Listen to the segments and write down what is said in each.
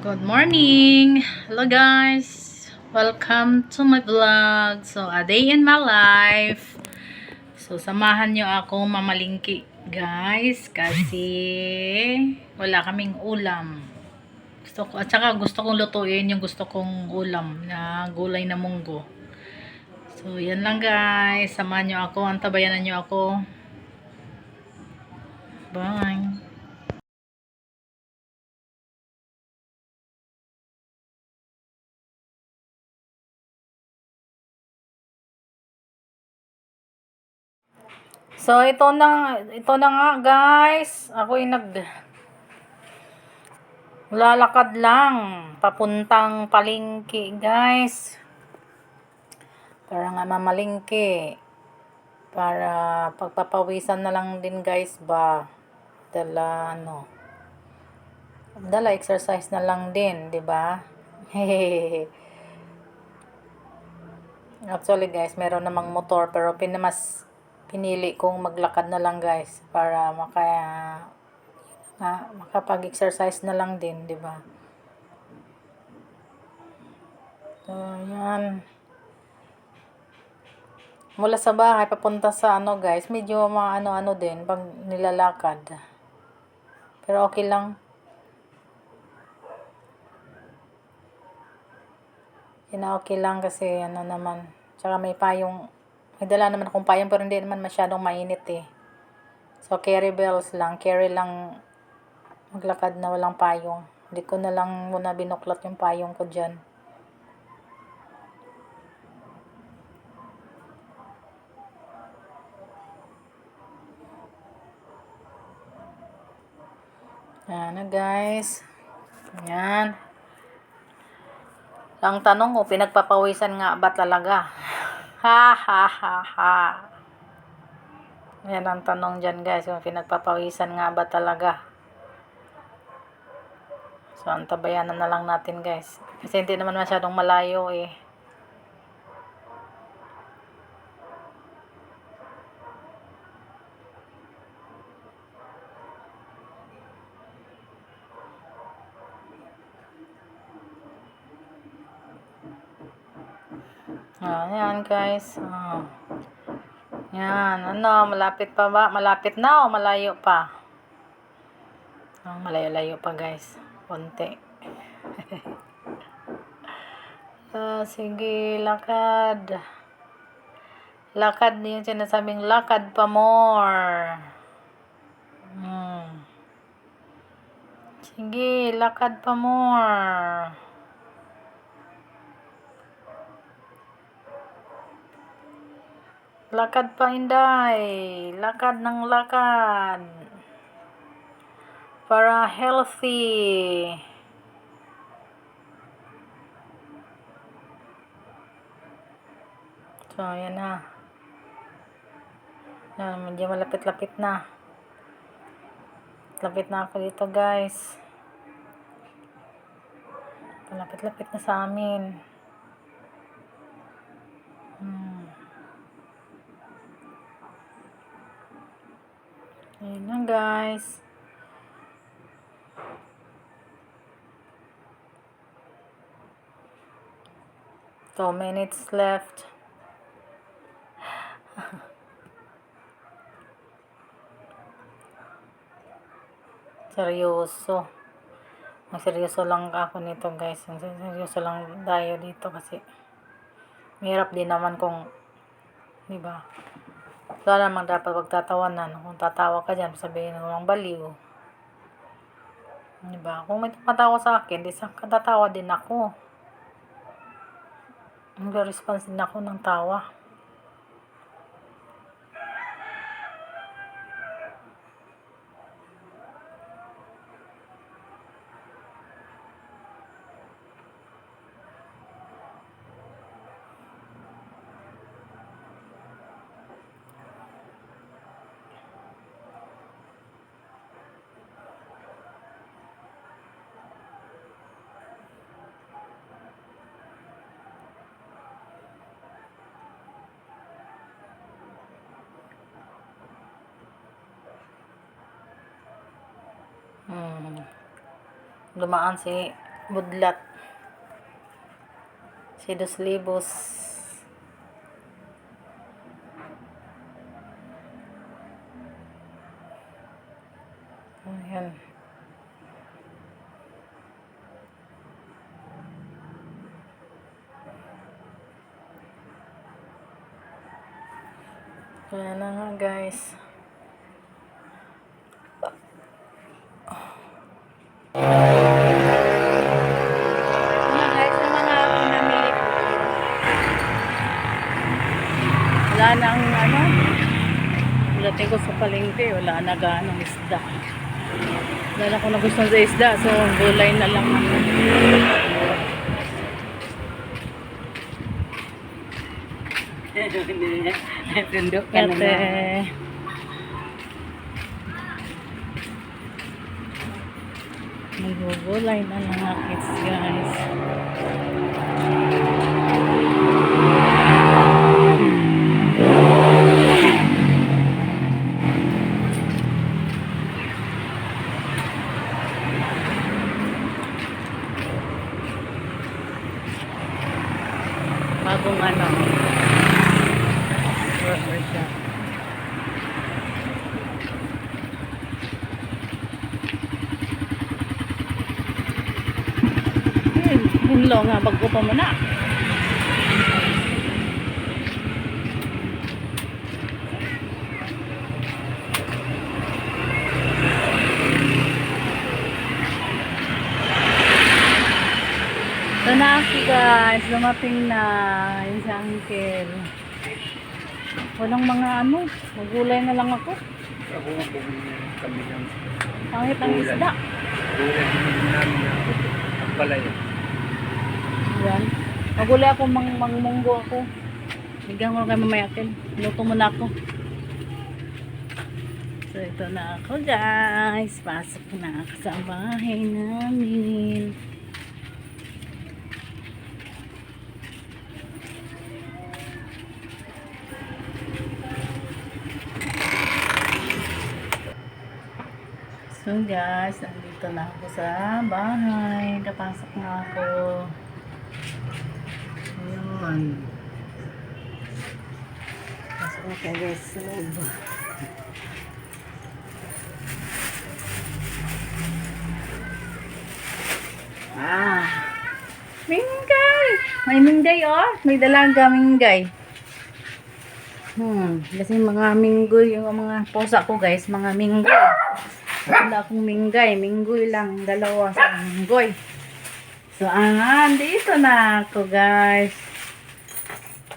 Good morning! Hello guys! Welcome to my vlog. So, a day in my life. So, samahan nyo ako mamalingki guys. Kasi wala kaming ulam. At saka gusto kong lutuin yung gusto kong ulam na gulay na munggo. So, yan lang guys. Samahan nyo ako. Antabayanan nyo ako. Bye! So, ito na nga guys. Ako'y lalakad lang papuntang palengke guys. Para nga mamalingke. Para pagpapawisan na lang din guys ba. Dala exercise na lang din, 'di ba? Actually guys, meron namang motor pero pinili kong maglakad na lang guys para makapag-exercise na lang din, 'di ba? So, yan. Mula sa bahay papunta sa guys, medyo maano din pag nilalakad. Pero okay lang. Okay lang kasi naman. Tsaka may dala naman akong payong pero hindi naman masyadong mainit eh. So carry lang maglakad na walang payong. Hindi ko na lang muna binuklat yung payong ko dyan. Yan na guys. Yan. Ang tanong ko, pinagpapawisan nga ba talaga? Ha ha ha ha. Yan ang tanong dyan guys. Pinagpapawisan nga ba talaga? So, antabayanan na lang natin guys. Kasi hindi naman masyadong malayo eh. Ayan guys. Yan. Malapit pa ba? Malapit na o malayo pa? Malayo-layo pa guys. Konti. Sige, lakad. Lakad yung sinasabing lakad pa more. Sige, lakad pa more. Lakad pa, Inday. Lakad ng lakad. Para healthy. So, ayan na. Medyo malapit-lapit na. Lapit na ako dito, guys. Malapit-lapit na sa amin. Ayan na, guys. Two minutes left. Seryoso. Seryoso lang ako nito guys. Seryoso lang tayo dito kasi mahirap din naman kung, diba? Wala namang dapat pagtatawanan. Kung tatawa ka dyan, sabihin mo lang baliw. Diba? Kung may tumatawa sa akin, katatawa din ako. Mag-response din ako ng tawa. Dumaan si budlat. Si Dos Libos. Ayan. Kaya na nga guys. Mga guys, yung mga pinamili ko. Wala na ang ano.Ulating ko sa palengke. Wala na gaanong isda. Wala na ko na gusto sa isda. So, gulay na lang ako. Tunduk ka Ate. naman. Magugulay na lang ako, guys. Bagong ano. Burger shop. Hinlo nga, bago pa mo na. Ito na ako guys, dumating na yung sa uncle. Walang mga ano, magulay na lang ako. Ako nga kung kami ng Pangit ang isda. gulay din namin na ang palay. Yan. Magulay ako, mangmunggo ako. Bigyan ko kayo mamaya akin. Luto muna ako. So, ito na ako guys. Pasok na ako sa bahay namin. So guys, nandito na ako sa bahay. Kapasok na ako. Ayun. Pasok na kayo guys sa loob. Minggay! May minggay oh. May dalaga minggay. Kasi mga minggoy, yung mga pusa ko guys, mga minggoy. Wala akong minggay. Minggoy lang. Dalawa sa minggoy. So, dito na ako guys.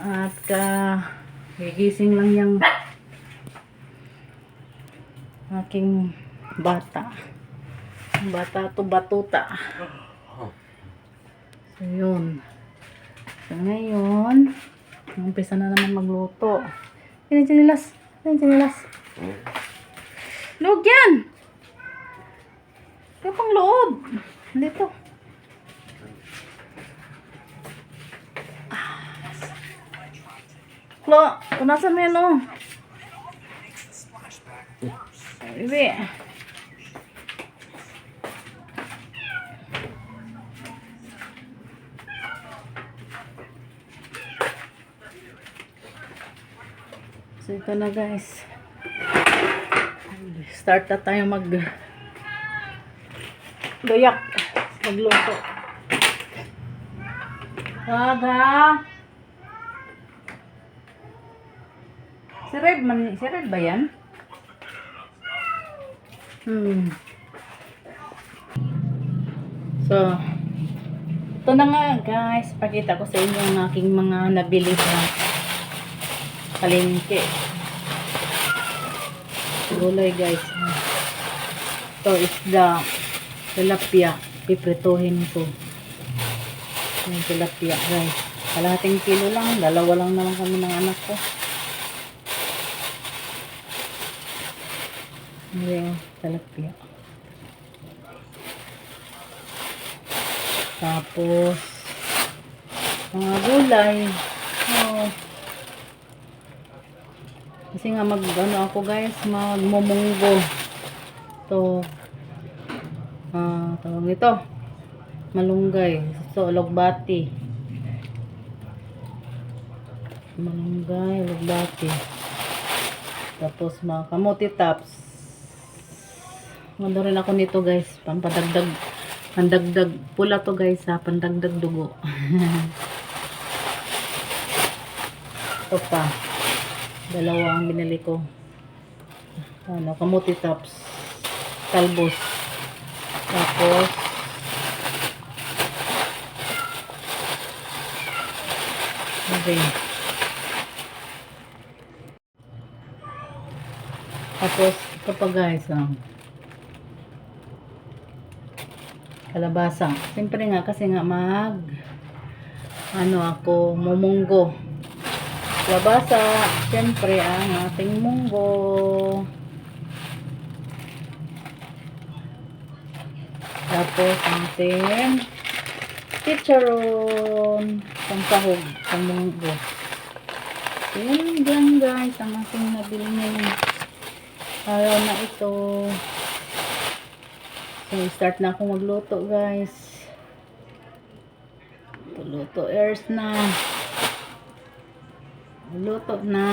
At gigising lang yung aking bata. Bata to batuta. So, yun. So, ngayon, umpisa na naman magluto. Yan yung chinilas. Yan yung chinilas. Loob yan! Yung pang loob. Dito. Klo, punasan mo yan o. Bibi. So ito na guys. Start na tayo gayak. Magluto. Aga. Si Red ba yan? So, ito na nga guys. Pakita ko sa inyo ang aking mga nabili sa palengke. Gulay guys. Ito isda. Tilapia. Piprituhin ko. Yung tilapia guys. Kalahating kilo lang. Dalawa lang naman kami ng anak ko. Yung tilapia. Tapos mga gulay. Kasi nga ako guys, magmumunggo. Ito tawag nito malunggay. So, logbati. Malunggay, logbati. Tapos, mga kamote tops. Mando rin ako nito guys. Pandagdag pula to guys ha. Pandagdag dugo. Ito pa. Dalawa ang binili ko. Ano, kamote tops. Talbos. Tapos, okay. Tapos, ito pa guys, kalabasa. Siyempre nga, kasi nga ano ako, mumunggo. Kalabasa, siyempre ang ating munggo. Tapos, ang ating chicharon. Pangsahog, pang munggo. So, yun lang guys, ang ating nabili ngayon. Araw na ito. So, start na akong magluto guys. Luto airs na. Luto na.